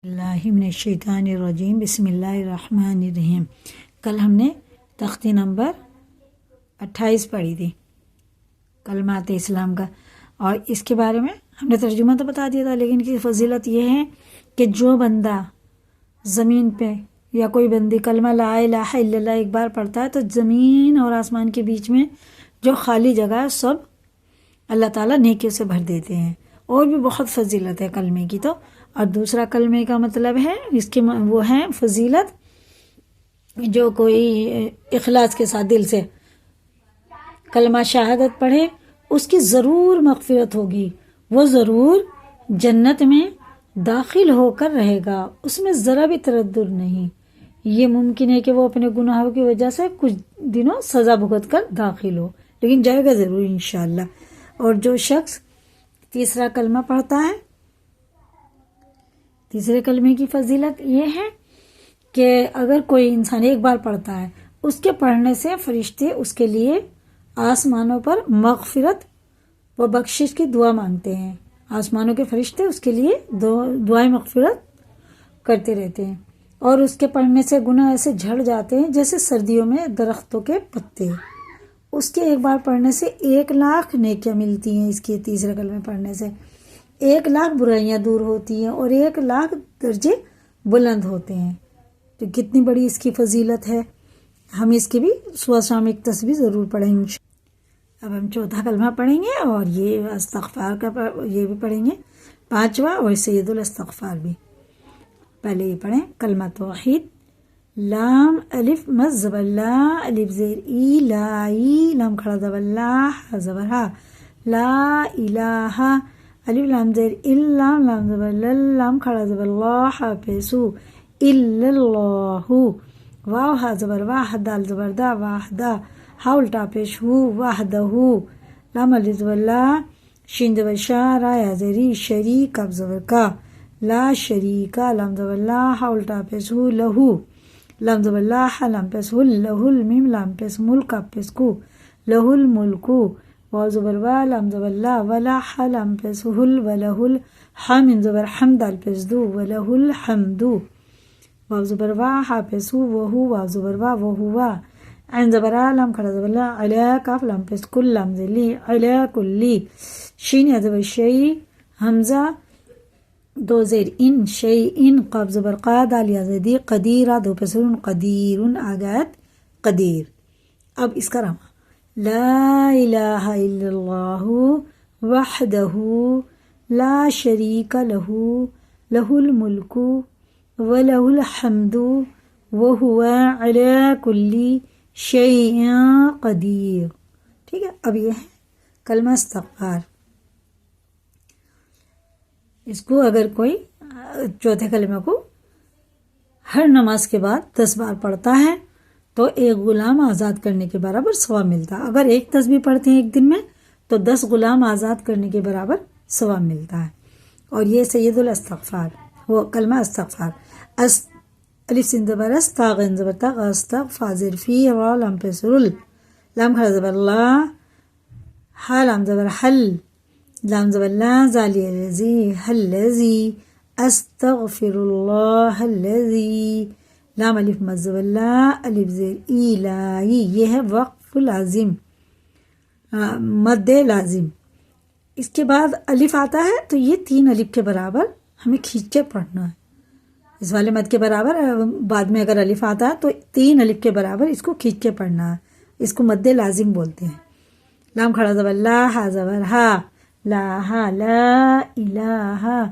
اللہ من الشیطان الرجیم بسم اللہ الرحمن الرحیم۔ کل ہم نے تختی نمبر 28 پڑھی تھی کلمات اسلام کا، اور اس کے بارے میں ہم نے ترجمہ تو بتا دیا تھا، لیکن کی فضیلت یہ ہے کہ جو بندہ زمین پہ یا کوئی بندی کلمہ لا الہ الا اللہ ایک بار پڑھتا ہے تو زمین اور آسمان کے بیچ میں جو خالی جگہ ہے سب اللہ تعالیٰ نیکیوں سے بھر دیتے ہیں، اور بھی بہت فضیلت ہے کلمے کی۔ تو اور دوسرا کلمے کا مطلب ہے اس کے وہ ہے فضیلت، جو کوئی اخلاص کے ساتھ دل سے کلمہ شہادت پڑھے اس کی ضرور مغفرت ہوگی، وہ ضرور جنت میں داخل ہو کر رہے گا، اس میں ذرا بھی تردد نہیں۔ یہ ممکن ہے کہ وہ اپنے گناہوں کی وجہ سے کچھ دنوں سزا بھگت کر داخل ہو، لیکن جائے گا ضرور انشاءاللہ۔ اور جو شخص تیسرا کلمہ پڑھتا ہے، تیسرے کلمے کی فضیلت یہ ہے کہ اگر کوئی انسان ایک بار پڑھتا ہے، اس کے پڑھنے سے فرشتے اس کے لیے آسمانوں پر مغفرت و بخشش کی دعا مانگتے ہیں، آسمانوں کے فرشتے اس کے لیے دعائیں مغفرت کرتے رہتے ہیں، اور اس کے پڑھنے سے گناہ ایسے جھڑ جاتے ہیں جیسے سردیوں میں درختوں کے پتے۔ اس کے ایک بار پڑھنے سے 1,00,000 نیکیاں ملتی ہیں، اس کے تیسرے کلمے پڑھنے سے 1,00,000 برائیاں دور ہوتی ہیں اور 1,00,000 درجے بلند ہوتے ہیں۔ تو کتنی بڑی اس کی فضیلت ہے، ہم اس کی بھی صبح شام ایک تسبیح ضرور پڑھیں گے۔ اب ہم چوتھا کلمہ پڑھیں گے، اور یہ استغفار کا یہ بھی پڑھیں گے، 5واں، اور سید الاستغفار بھی۔ پہلے یہ پڑھیں کلمہ توحید، لام الف مد زبر لا، الف زیر ای لا ای، لام کھڑا زبر لا، ہا زبر ہا، لا الہ، الف لام زیر الا، لام زبر لل، لام کھڑا زبر لا، ہا پیسو، الا اللہ، واو ہا زبر واہ، دال زبر دا، واحدہ، ہا الٹا پیش ہو، وحدہ، لام الف زبر لا، شین زبر شا، را یا زری، شریک، کاف زبر کا، لا شریکا، لام زبر لا، ہا الٹا پیش ہو، لہو، لام زبر لا، ہا لام پیش ہو، لہو المیم، لام پیش ملک، کاف پیش کو، لہو الملکو، واو زبر وا، لام زبر لا، ولا، ہا لام پیش ہو، ولہ الحمد، زبر حمد، دال پیش دو، ولہ الحمد، واو زبر وا، ہا پیش ہو، وہو، واو زبر وا، وہوا، عین زبر آ، لام کھڑا زبر لا، علا، کاف لام پیش کل، لام زلی، علا کلی، شین یا زبر شی، حمزہ دو زیر ان، شی ان، قاف زبر قا، دال یا زدی، قدیر، دو پیسرون، قدیر، آگات قدیر۔ اب اس کا راما، لا الہ الا اللہ وحدہ لا شریک لہ، لہ الملک ولہ الحمد وہو علی کل شیء قدیر۔ ٹھیک ہے، اب یہ ہے کلمہ استغفار۔ اس کو اگر کوئی چوتھے کلمہ کو ہر نماز کے بعد 10 بار پڑھتا ہے تو ایک غلام آزاد کرنے کے برابر ثواب ملتا ہے۔ اگر ایک تسبیح پڑھتے ہیں ایک دن میں تو 10 غلام آزاد کرنے کے برابر ثواب ملتا ہے۔ اور یہ سید الاستغفار، وہ کلمہ استغفار، الف سین زبر است، تا غین زبر تا، استغفار فی، واو لام پیسر ال، لام کھڑا زبر لا، ہا لام زبر حل، لام زبر لا، زالی الذی، الذی، استغفر اللہ الذی، لام الف مد زبر لا، الف زیر ای لا ای، یہ ہے وقف لازم، مد لازم۔ اس کے بعد الف آتا ہے تو یہ 3 الف کے برابر ہمیں کھینچ کے پڑھنا ہے، اس والے مد کے برابر۔ بعد میں اگر الف آتا ہے تو 3 الف کے برابر اس کو کھینچ کے پڑھنا ہے، اس کو مد لازم بولتے ہیں۔ لام کھڑا زبر لا، ہا زبر ہا، لا ہا، لا الہ،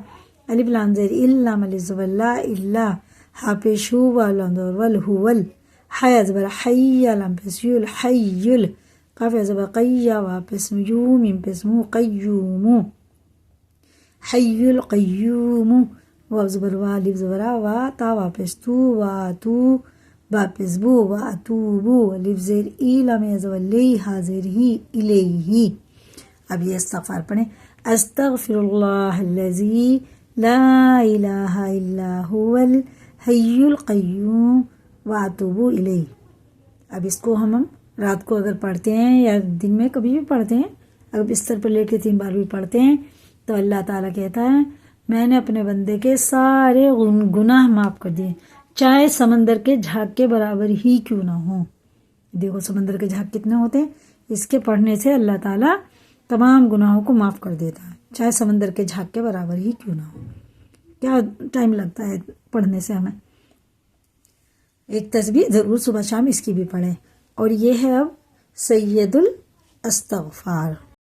الف لام زیر ال، لام الف زبر لا، الا، ہا پیش ہو، واو لام زبر ول، ہول، حیا زبر حی، لام پیش یو، الحی، قاف زبر قیا، واو پیش یو، میم پیش مو، قیوم، حی القیوم، واو زبر وا، الف زبر وا، تا، واو پیش تو، واتو، با پیش بو، واتوبو، الف زیر ای، لام زبر لی، ہا زیر ہی، الیہ۔ اب یہ استغفار پڑھیں، استغفر اللہ الذی لا الہ الا هو الحی القیوم واتوب الیہ۔ اب اس کو ہم رات کو اگر پڑھتے ہیں یا دن میں کبھی بھی پڑھتے ہیں، اگر بستر پر لیٹ کے 3 بار بھی پڑھتے ہیں تو اللہ تعالیٰ کہتا ہے میں نے اپنے بندے کے سارے گناہ معاف کر دیے، چاہے سمندر کے جھاگ کے برابر ہی کیوں نہ ہو۔ دیکھو سمندر کے جھاگ کتنے ہوتے ہیں، اس کے پڑھنے سے اللہ تعالیٰ تمام گناہوں کو معاف کر دیتا ہے، چاہے سمندر کے جھاگ کے برابر ہی کیوں نہ ہو۔ کیا ٹائم لگتا ہے پڑھنے سے ہمیں؟ ایک تسبیح ضرور صبح شام اس کی بھی پڑھیں۔ اور یہ ہے اب سید الاستغفار۔